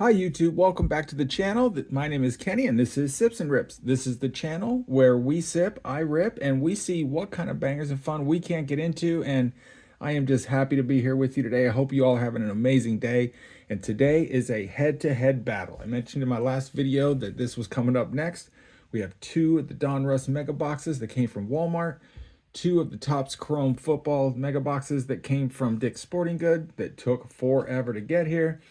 Hi YouTube, welcome back to the channel. My name is Kenny and this is Sips and Rips. This is the channel where we sip, I rip, and we see what kind of bangers and fun we can't get into. And I am just happy to be here with you today. I hope you all are having an amazing day. And today is a head-to-head battle. I mentioned in my last video that this was coming up next. We have two of the Donruss Mega Boxes that came from Walmart, two of the Topps Chrome Football Mega Boxes that came from Dick's Sporting Goods that took forever to get here.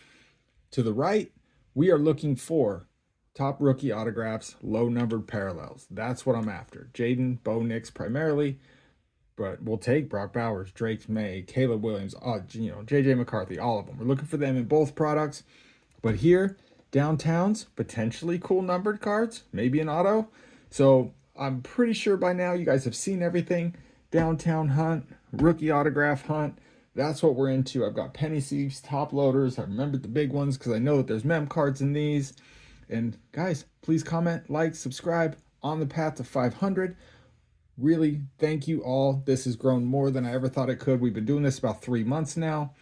To the right, we are looking for top rookie autographs, low numbered parallels. That's what I'm after. Jaden, Bo Nix primarily, but we'll take Brock Bowers, Drake May, Caleb Williams, JJ McCarthy, all of them. We're looking for them in both products. But here, downtowns, potentially cool numbered cards, maybe an auto. So I'm pretty sure by now you guys have seen everything. Downtown hunt, rookie autograph hunt. That's what we're into. I've got penny sleeves, top loaders. I remembered the big ones because I know that there's mem cards in these. And guys, please comment, like, subscribe. On the path to 500. Really, thank you all. This has grown more than I ever thought it could. We've been doing this about 3 months now.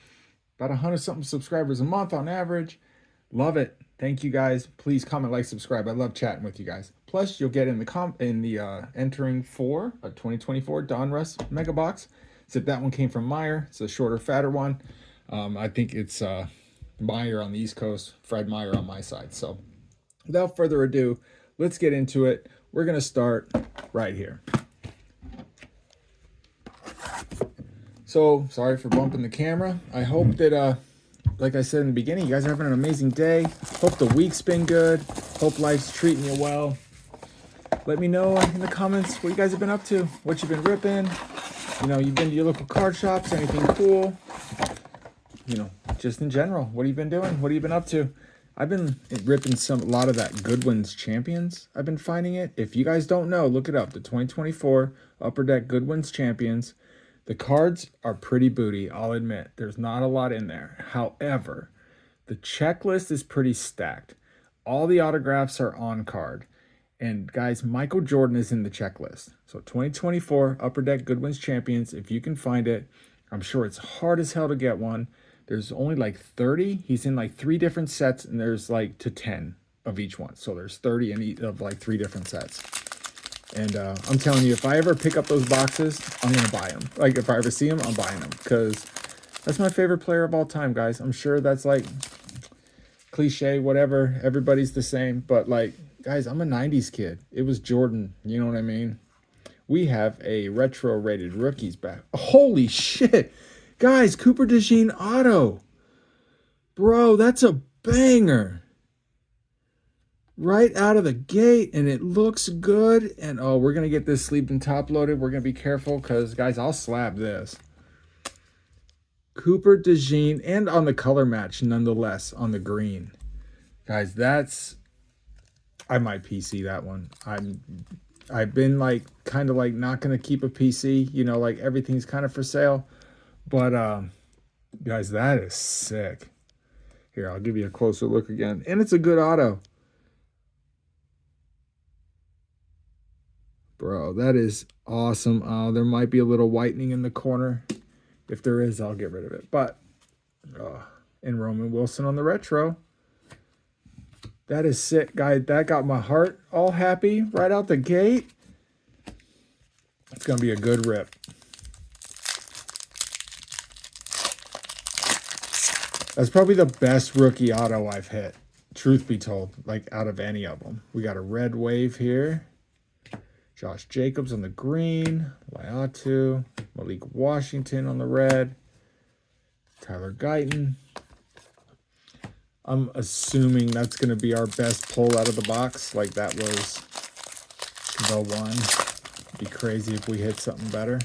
About 100 something subscribers a month on average. Love it. Thank you guys. Please comment, like, subscribe. I love chatting with you guys. Plus, you'll get in the entering for a 2024 Donruss Mega Box. Except that one came from Meyer. It's a shorter, fatter one. I think it's Meyer on the East Coast, Fred Meyer on my side. So without further ado, let's get into it. We're going to start right here. So sorry for bumping the camera. I hope that, like I said in the beginning, you guys are having an amazing day. Hope the week's been good. Hope life's treating you well. Let me know in the comments what you guys have been up to, what you've been ripping. You know, you've been to your local card shops, anything cool? You know, just in general, what have you been doing? What have you been up to? I've been ripping a lot of that Goodwin's Champions. I've been finding it. If you guys don't know, look it up. The 2024 Upper Deck Goodwin's Champions. The cards are pretty booty, I'll admit. There's not a lot in there. However, the checklist is pretty stacked. All the autographs are on card. And guys, Michael Jordan is in the checklist. So 2024 Upper Deck Goodwin's Champions, if you can find it, I'm sure it's hard as hell to get one. There's only like 30. He's in like 3 different sets, and there's like to 10 of each one. So there's 30 in each of like 3 different sets. And I'm telling you, if I ever pick up those boxes, I'm going to buy them. Like if I ever see them, I'm buying them. Because that's my favorite player of all time, guys. I'm sure that's like cliche, whatever. Everybody's the same. But like, guys, I'm a 90s kid. It was Jordan. You know what I mean? We have a retro-rated rookies back. Holy shit. Guys, Cooper DeJean auto. Bro, that's a banger. Right out of the gate, and it looks good. And, oh, we're going to get this sleeved and top-loaded. We're going to be careful because, guys, I'll slab this. Cooper DeJean, and on the color match, nonetheless, on the green. Guys, that's... I might PC that one. I've been like kind of like not gonna keep a PC, you know, like everything's kind of for sale. But guys, that is sick. Here, I'll give you a closer look again. And it's a good auto. Bro, that is awesome. There might be a little whitening in the corner. If there is, I'll get rid of it. But and Roman Wilson on the retro. That is sick, guys. That got my heart all happy right out the gate. It's going to be a good rip. That's probably the best rookie auto I've hit, truth be told, like out of any of them. We got a red wave here. Josh Jacobs on the green. Laiatu. Malik Washington on the red. Tyler Guyton. I'm assuming that's going to be our best pull out of the box. Like that was the one. It'd be crazy if we hit something better.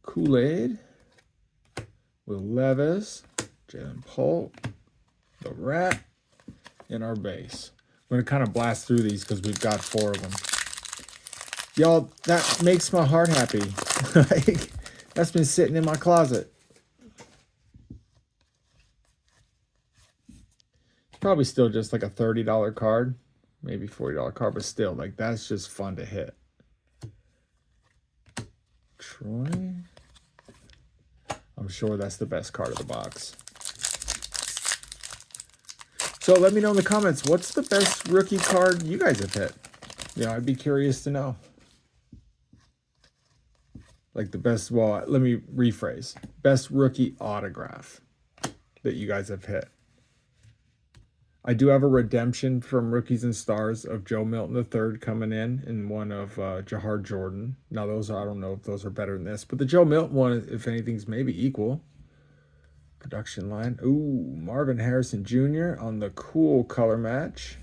Kool-Aid. Will Levis. Jalen Polk. The Rat. And our base. I'm going to kind of blast through these because we've got 4 of them. Y'all, that makes my heart happy. Like... That's been sitting in my closet. It's probably still just like a $30 card, maybe $40 card, but still, like that's just fun to hit. Troy. I'm sure that's the best card of the box. So let me know in the comments, what's the best rookie card you guys have hit? Yeah, I'd be curious to know. Like the best, well, let me rephrase. Best rookie autograph that you guys have hit. I do have a redemption from Rookies and Stars of Joe Milton III coming in, and one of Jahar Jordan. Now those, I don't know if those are better than this, but the Joe Milton one, if anything's maybe equal. Production line. Ooh, Marvin Harrison Jr. on the cool color match.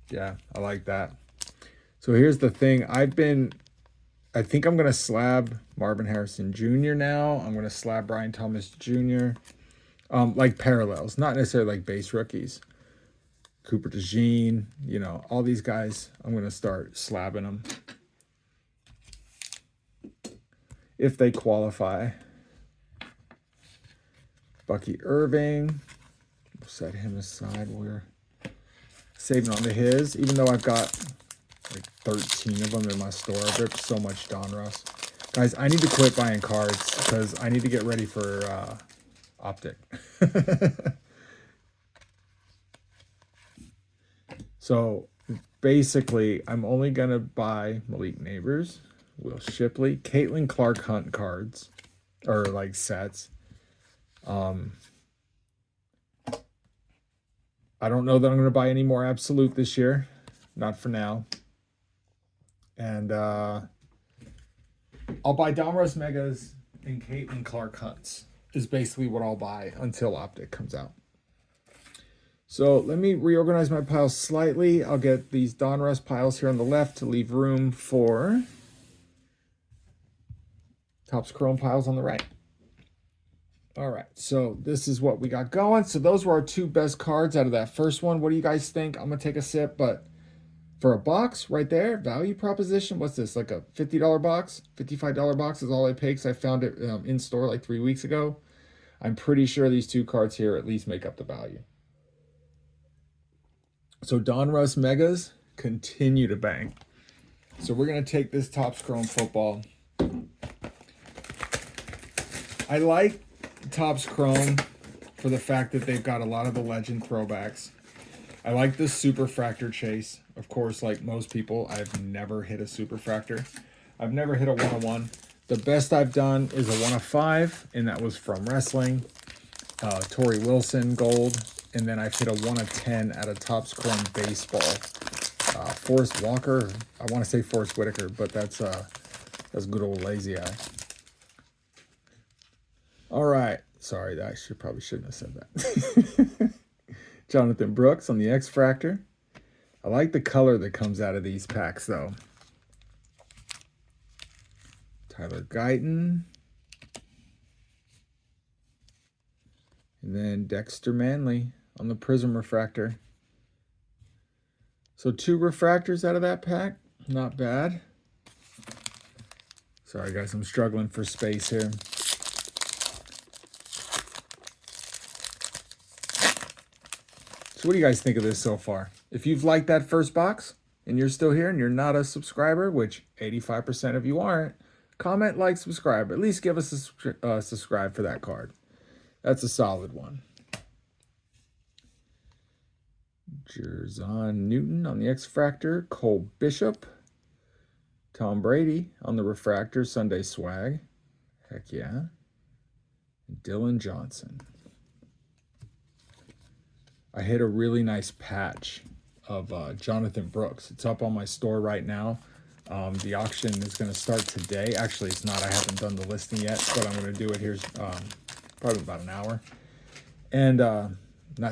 Yeah, I like that. So here's the thing. I think I'm going to slab Marvin Harrison Jr. now. I'm going to slab Brian Thomas Jr. Like parallels, not necessarily like base rookies. Cooper DeJean, you know, all these guys, I'm going to start slabbing them. If they qualify. Bucky Irving. We'll set him aside. We're saving on to his, even though I've got like 13 of them in my store. I've ripped so much Donruss. Guys, I need to quit buying cards because I need to get ready for Optic. So basically, I'm only going to buy Malik Neighbors, Will Shipley, Caitlin Clark Hunt cards, or like sets. I don't know that I'm going to buy any more Absolute this year. Not for now. And I'll buy Donruss Megas and Caitlin Clark Hunts is basically what I'll buy until Optic comes out. So let me reorganize my piles slightly. I'll get these Donruss piles here on the left to leave room for Topps Chrome piles on the right. All right, so this is what we got going. So those were our two best cards out of that first one. What do you guys think? I'm going to take a sip, but for a box right there, value proposition, what's this, like a $50 box? $55 box is all I paid because I found it in store like 3 weeks ago. I'm pretty sure these two cards here at least make up the value. So Donruss Megas continue to bang. So we're going to take this Topps Chrome football. I like Topps Chrome for the fact that they've got a lot of the legend throwbacks. I like the Superfractor chase. Of course, like most people, I've never hit a Superfractor. I've never hit a 1/1. The best I've done is a 1/5, and that was from wrestling. Torrey Wilson gold, and then I've hit a 1/10 at a Topps Chrome baseball. Forrest Walker, I want to say Forrest Whitaker, but that's good old lazy eye. All right, sorry, I probably shouldn't have said that. Jonathan Brooks on the X-Fractor. I like the color that comes out of these packs, though. Tyler Guyton. And then Dexter Manley on the Prism Refractor. So 2 refractors out of that pack. Not bad. Sorry, guys, I'm struggling for space here. So what do you guys think of this so far? If you've liked that first box and you're still here and you're not a subscriber, which 85% of you aren't, comment, like, subscribe. At least give us a subscribe for that card. That's a solid one. Jerzon Newton on the X-Fractor. Cole Bishop. Tom Brady on the Refractor. Sunday Swag. Heck yeah. Dylan Johnson. I hit a really nice patch of Jonathan Brooks. It's up on my store right now. The auction is going to start today. Actually, it's not. I haven't done the listing yet, but I'm going to do it here probably about an hour. And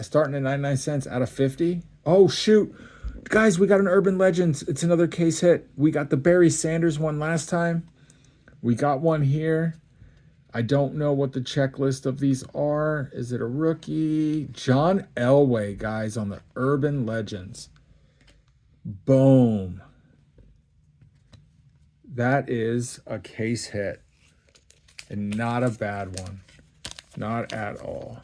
starting at 99 cents out of 50. Oh, shoot. Guys, we got an Urban Legends. It's another case hit. We got the Barry Sanders one last time. We got one here. I don't know what the checklist of these are. Is it a rookie? John Elway, guys, on the Urban Legends. Boom. That is a case hit. And not a bad one. Not at all.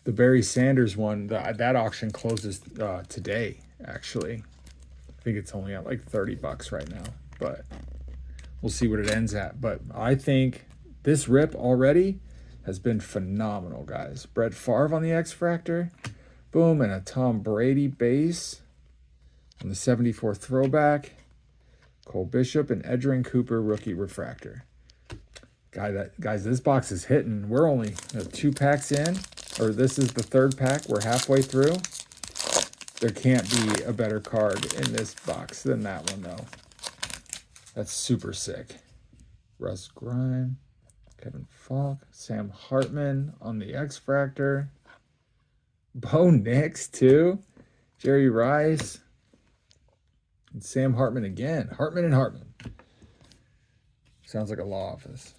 The Barry Sanders one, that auction closes today, actually. I think it's only at like $30 right now. But We'll see what it ends at. But I think this rip already has been phenomenal, guys. Brett Favre on the X-Fractor. Boom, and a Tom Brady base on the 74 throwback. Cole Bishop and Edgerrin Cooper rookie refractor. Guys, this box is hitting. We're only 2 packs in, or this is the 3rd pack. We're halfway through. There can't be a better card in this box than that one, though. That's super sick. Russ Grime, Kevin Falk, Sam Hartman on the X-Fractor. Bo Nix, too. Jerry Rice. And Sam Hartman again. Hartman and Hartman. Sounds like a law office.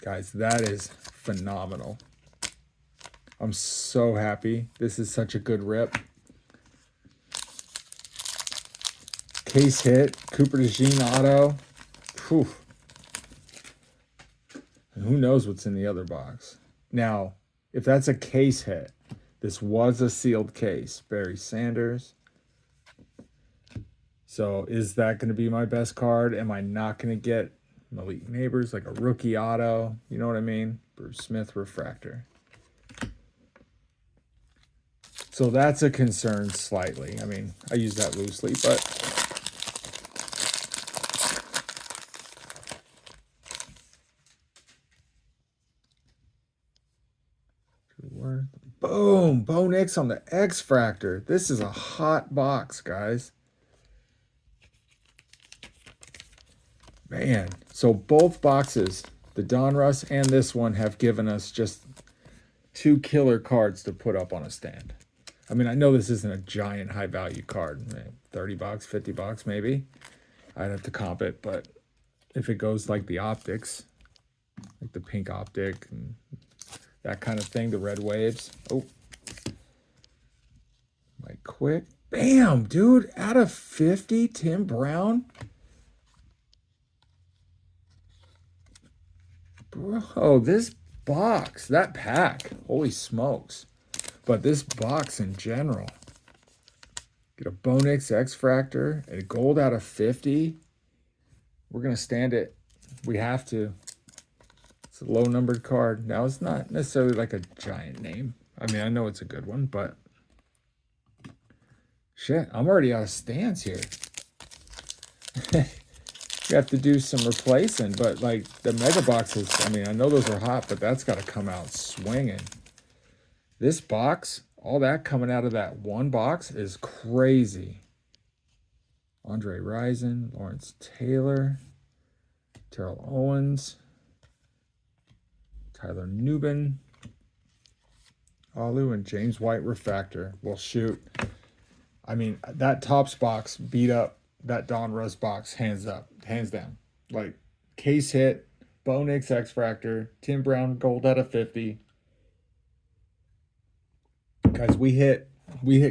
Guys, that is phenomenal. I'm so happy. This is such a good rip. Case hit. Cooper DeJean auto. Whew. And who knows what's in the other box. Now, if that's a case hit, this was a sealed case. Barry Sanders. So is that going to be my best card? Am I not going to get Malik Neighbors, like a rookie auto? You know what I mean? Bruce Smith refractor. So that's a concern slightly. I mean, I use that loosely, but boom, Bo Nix on the X-Fractor. This is a hot box, guys. Man, so both boxes, the Donruss and this one, have given us just 2 killer cards to put up on a stand. I mean, I know this isn't a giant high-value card. $30, $50 maybe. I'd have to comp it, but if it goes like the optics, like the pink optic and that kind of thing, the red waves. Oh. Mike Quick. Bam, dude. Out of 50, Tim Brown. Bro, this box, that pack, holy smokes. But this box in general. Get a Bo Nix X-Fractor and a gold out of 50. We're going to stand it. We have to. It's a low-numbered card. Now, it's not necessarily like a giant name. I mean, I know it's a good one, but shit, I'm already out of stands here. You have to do some replacing, but like the mega boxes, I mean, I know those are hot, but that's got to come out swinging. This box, all that coming out of that one box is crazy. Andre Rison, Lawrence Taylor, Terrell Owens, Tyler Nubin, Alu, and James White refractor. Well, shoot. I mean, that Topps box beat up that Donruss box hands down. Like, case hit, Bo Nix X-Fractor, Tim Brown gold out of 50. Guys, we hit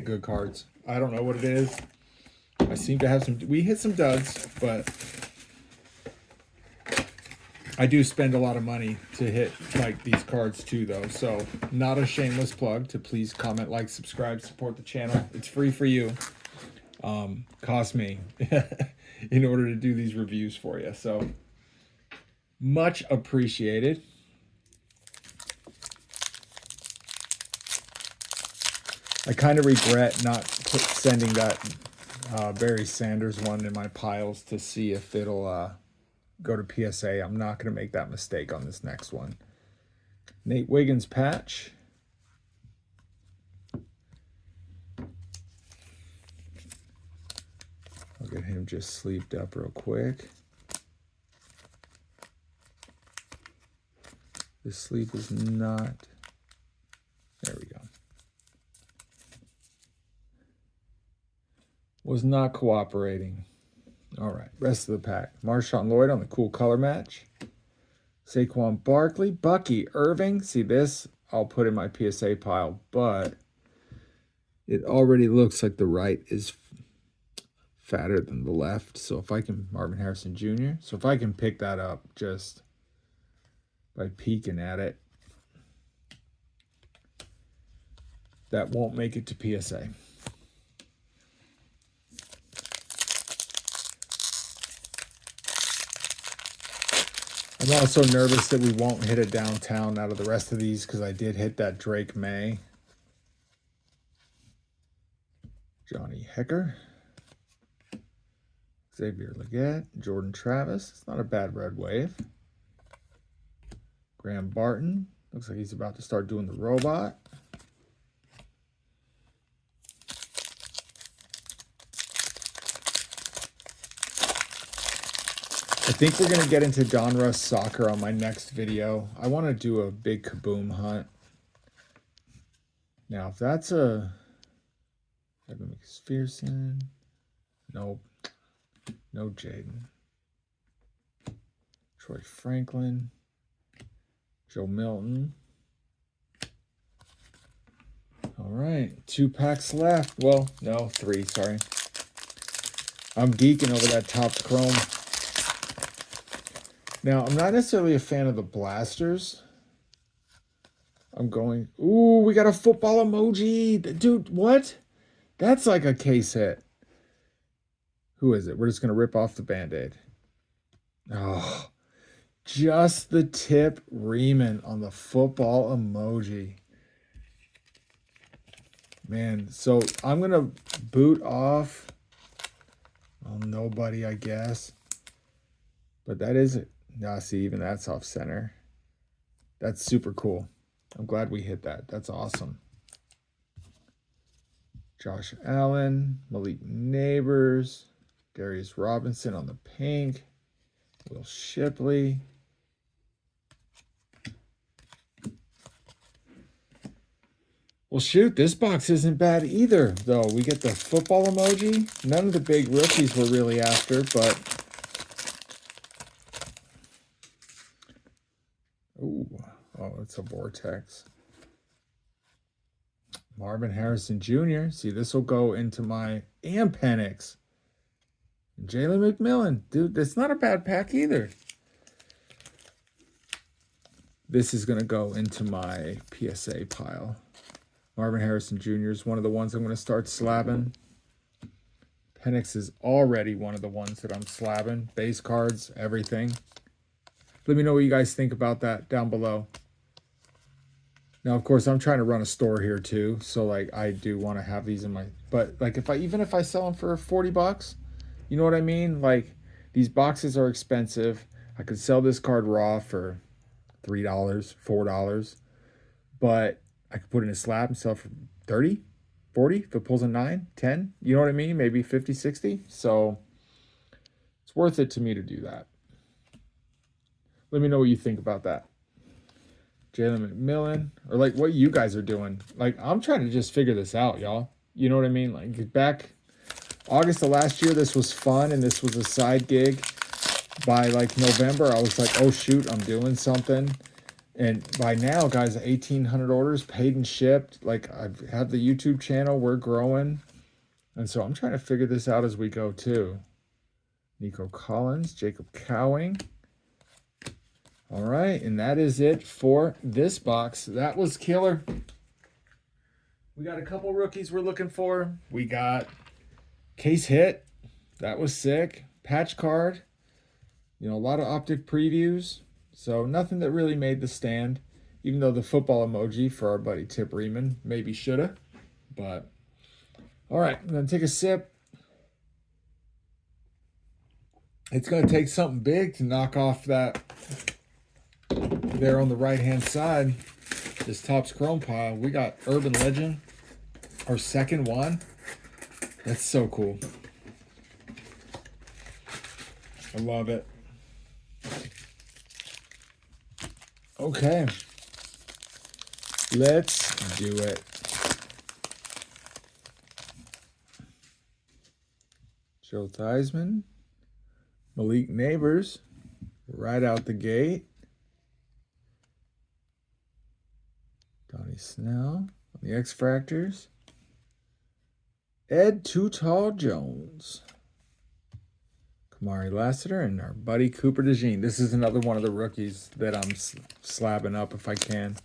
good cards. I don't know what it is. I seem to have we hit some duds, but I do spend a lot of money to hit like these cards too, though. So not a shameless plug to please comment, like, subscribe, support the channel. It's free for you. Cost me in order to do these reviews for you. So much appreciated. I kind of regret not sending that Barry Sanders one in my piles to see if it'll go to PSA. I'm not going to make that mistake on this next one. Nate Wiggins patch. I'll get him just sleeved up real quick. This sleeve is not... There we go. Was not cooperating. All right, rest of the pack. Marshawn Lloyd on the cool color match. Saquon Barkley, Bucky Irving. See, this I'll put in my PSA pile, but it already looks like the right is fatter than the left. So if I can, Marvin Harrison Jr. So if I can pick that up just by peeking at it, that won't make it to PSA. I'm also nervous that we won't hit a downtown out of the rest of these because I did hit that Drake May. Johnny Hecker. Xavier Leggett. Jordan Travis. It's not a bad red wave. Graham Barton. Looks like he's about to start doing the robot. I think we're going to get into Donruss Soccer on my next video. I want to do a big kaboom hunt. Now, if that's a Evan McPherson, nope. No Jaden. Troy Franklin. Joe Milton. All right, 2 packs left. Well, no, 3, sorry. I'm geeking over that Topps Chrome. Now, I'm not necessarily a fan of the blasters. I'm going, ooh, we got a football emoji. Dude, what? That's like a case hit. Who is it? We're just going to rip off the Band-Aid. Oh, just the tip Riemann on the football emoji. Man, so I'm going to boot off. Oh, nobody, I guess. But that is it. Now, see, even that's off center. That's super cool. I'm glad we hit that. That's awesome. Josh Allen, Malik Neighbors, Darius Robinson on the pink, Will Shipley. Well, shoot, this box isn't bad either, though. We get the football emoji. None of the big rookies we're really after, but... Ooh, oh, it's a Vortex. Marvin Harrison Jr. See, this will go into my Penix. Jalen McMillan. Dude, that's not a bad pack either. This is going to go into my PSA pile. Marvin Harrison Jr. is one of the ones I'm going to start slabbing. Penix is already one of the ones that I'm slabbing. Base cards, everything. Let me know what you guys think about that down below. Now, of course, I'm trying to run a store here too, so like I do want to have these in my. But like even if I sell them for $40, you know what I mean? Like these boxes are expensive. I could sell this card raw for $3, $4, but I could put it in a slab and sell for 30, 40 if it pulls a 9, 10. You know what I mean? Maybe 50, 60. So it's worth it to me to do that. Let me know what you think about that. Jalen McMillan, or like what you guys are doing. Like I'm trying to just figure this out, y'all. You know what I mean? Like back August of last year, this was fun and this was a side gig. By like November, I was like, oh shoot, I'm doing something. And by now, guys, 1,800 orders paid and shipped. Like I have the YouTube channel, we're growing. And so I'm trying to figure this out as we go too. Nico Collins, Jacob Cowing. All right, and that is it for this box. That was killer. We got a couple rookies we're looking for. We got case hit. That was sick. Patch card. You know, a lot of optic previews. So nothing that really made the stand. Even though the football emoji for our buddy Tip Riemann maybe shoulda. But, all right, I'm going to take a sip. It's going to take something big to knock off that... There on the right-hand side, this Topps Chrome pile, we got Urban Legend, our second one. That's so cool. I love it. Okay. Let's do it. Joe Theismann, Malik Neighbors, right out the gate. Donnie Snell on the X-Fractors. Ed Too Tall Jones. Kamari Lassiter and our buddy Cooper DeJean. This is another one of the rookies that I'm slabbing up if I can.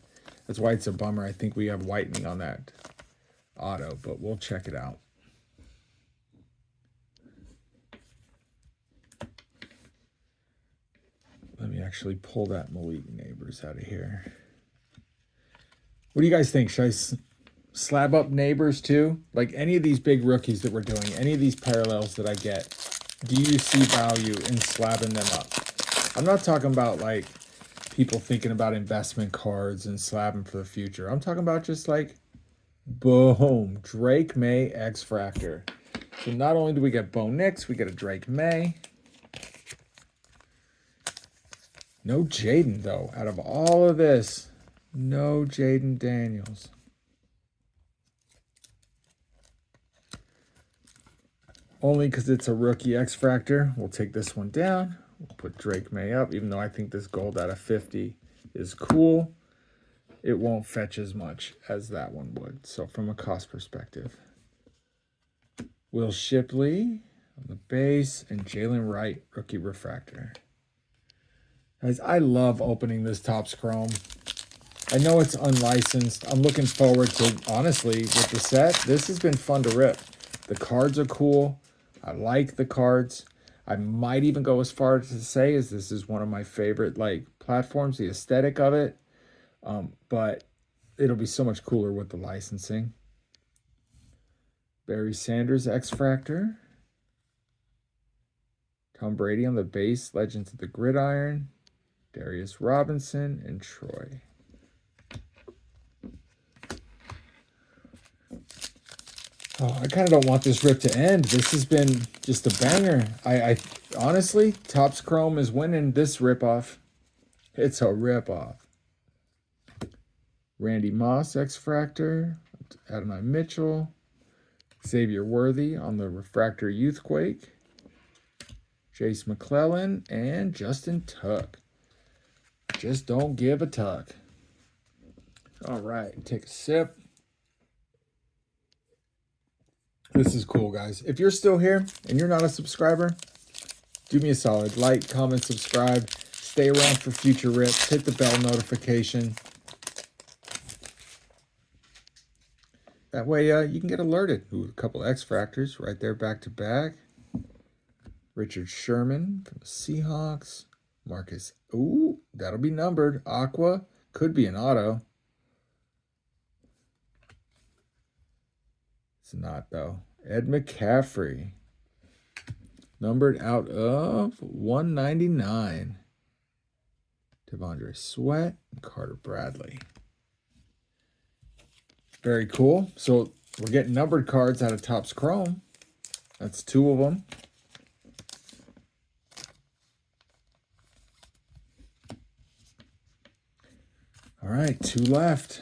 That's why it's a bummer. I think we have whitening on that auto, but we'll check it out. Let me actually pull that Malik Neighbors out of here. What do you guys think? Should I slab up Neighbors too? Like any of these big rookies that we're doing, any of these parallels that I get, do you see value in slabbing them up? I'm not talking about like people thinking about investment cards and slabbing for the future. I'm talking about just like, boom, Drake May X-Fractor. So not only do we get Bo Nix, we get a Drake May. No Jaden though. Out of all of this, no Jaden Daniels. Only because it's a rookie X-Fractor. We'll take this one down. We'll put Drake May up, even though I think this gold out of 50 is cool. It won't fetch as much as that one would. So from a cost perspective. Will Shipley on the base and Jalen Wright, rookie refractor. Guys, I love opening this Topps Chrome. I know it's unlicensed. I'm looking forward to, honestly, with the set, this has been fun to rip. The cards are cool. I like the cards. I might even go as far as to say as this is one of my favorite like platforms, the aesthetic of it. But it'll be so much cooler with the licensing. Barry Sanders X-Fractor. Tom Brady on the base, Legends of the Gridiron. Darius Robinson and Troy. Oh, I kind of don't want this rip to end. This has been just a banger. I honestly, Topps Chrome is winning this ripoff. It's a ripoff. Randy Moss X-Fractor. Adonai Mitchell. Xavier Worthy on the Refractor Youthquake. Jace McClellan and Justin Tuck. Just don't give a tuck. All right, take a sip. This is cool, guys. If you're still here and you're not a subscriber, do me a solid. Like, comment, subscribe. Stay around for future rips. Hit the bell notification. That way you can get alerted. Ooh, a couple X-Fractors right there back to back. Richard Sherman from the Seahawks. Marcus. Ooh, that'll be numbered. Aqua. Could be an auto. It's not, though. Ed McCaffrey. Numbered out of 199. Devondre Sweat and Carter Bradley. Very cool. So we're getting numbered cards out of Topps Chrome. That's 2 of them. All right, 2 left.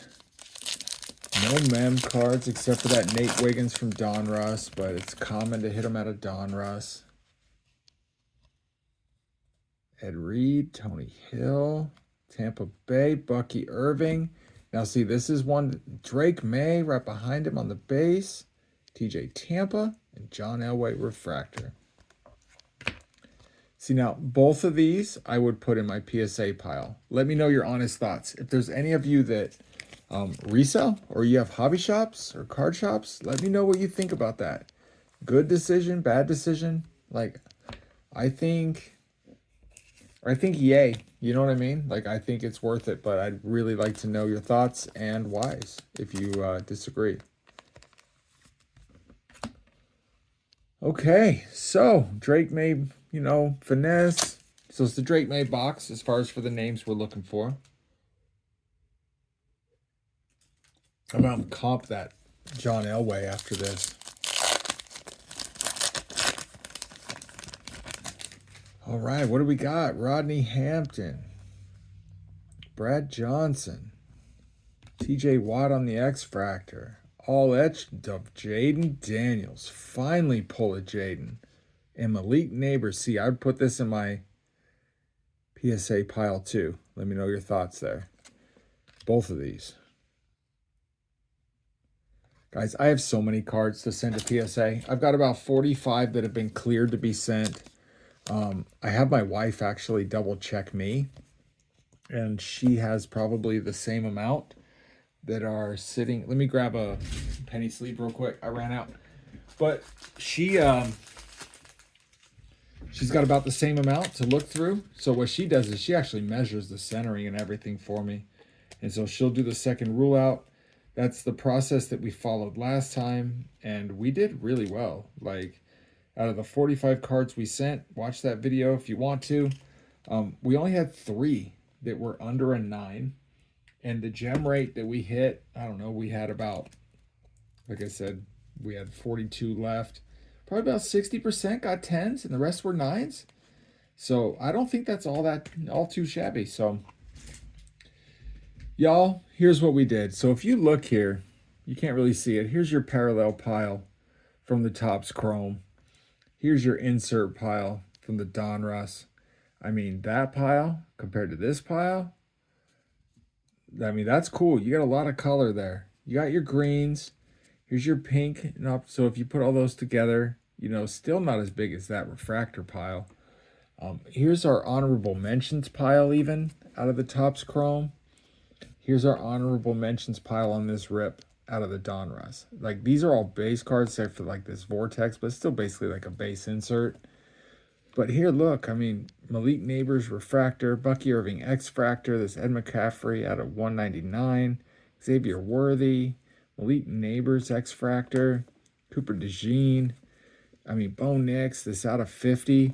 No mem cards except for that Nate Wiggins from Donruss, but it's common to hit them out of Donruss. Ed Reed, Tony Hill, Tampa Bay, Bucky Irving. Now see, this is one, Drake May right behind him on the base, TJ Tampa, and John Elway Refractor. See, now, both of these I would put in my PSA pile. Let me know your honest thoughts. If there's any of you that resell or you have hobby shops or card shops, let me know what you think about that. Good decision, bad decision. Like, I think yay. You know what I mean? Like, I think it's worth it, but I'd really like to know your thoughts and whys if you disagree. Okay, so Drake May, you know, finesse. So it's the Drake May box as far as for the names we're looking for. I'm going to comp that John Elway after this. All right, what do we got? Rodney Hampton. Brad Johnson. TJ Watt on the X-Fractor. All etched of Jaden Daniels. Finally pull a Jaden. And Malik Neighbors. See, I would put this in my PSA pile too. Let me know your thoughts there. Both of these. Guys, I have so many cards to send to PSA. I've got about 45 that have been cleared to be sent. I have my wife actually double check me. And she has probably the same amount that are sitting. Let me grab a penny sleeve real quick. I ran out. But she She's got about the same amount to look through. So what she does is she actually measures the centering and everything for me. And so she'll do the second rule out. That's the process that we followed last time. And we did really well. Like, out of the 45 cards we sent, watch that video if you want to. We only had 3 that were under a 9. And the gem rate that we hit, I don't know, we had about, like I said, we had 42 left. Probably about 60% got 10s and the rest were 9s. So I don't think that's all too shabby. So y'all, here's what we did. So if you look here, you can't really see it. Here's your parallel pile from the Topps Chrome. Here's your insert pile from the Donruss. I mean, that pile compared to this pile, I mean, that's cool. You got a lot of color there. You got your greens. Here's your pink. So if you put all those together, you know, still not as big as that refractor pile. Here's our honorable mentions pile even out of the Topps Chrome. Here's our honorable mentions pile on this rip out of the Donruss. Like, these are all base cards except for like this Vortex, but it's still basically like a base insert. But here, look, I mean, Malik Neighbors Refractor, Bucky Irving X-Fractor, this Ed McCaffrey out of 199, Xavier Worthy, Malik Neighbors X-Fractor, Cooper DeJean, I mean, Bo Nix, this out of 50.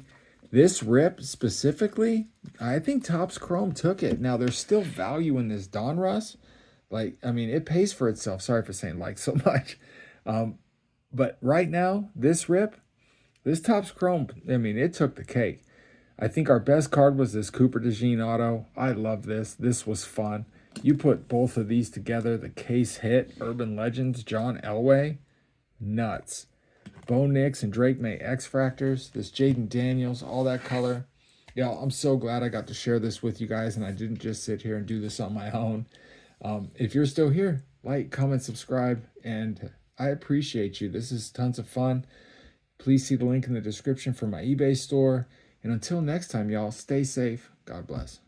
This rip specifically, I think Topps Chrome took it. Now, there's still value in this Donruss. Like, I mean, it pays for itself. Sorry for saying like so much. But right now, this rip, this Topps Chrome, I mean, it took the cake. I think our best card was this Cooper DeJean auto. I love this. This was fun. You put both of these together, the case hit, Urban Legends, John Elway, nuts. Bo Nix and Drake May X-Fractors, this Jaden Daniels, all that color. Yeah, I'm so glad I got to share this with you guys and I didn't just sit here and do this on my own. If you're still here, like, comment, subscribe, and I appreciate you. This is tons of fun. Please see the link in the description for my eBay store. And until next time, y'all, stay safe. God bless.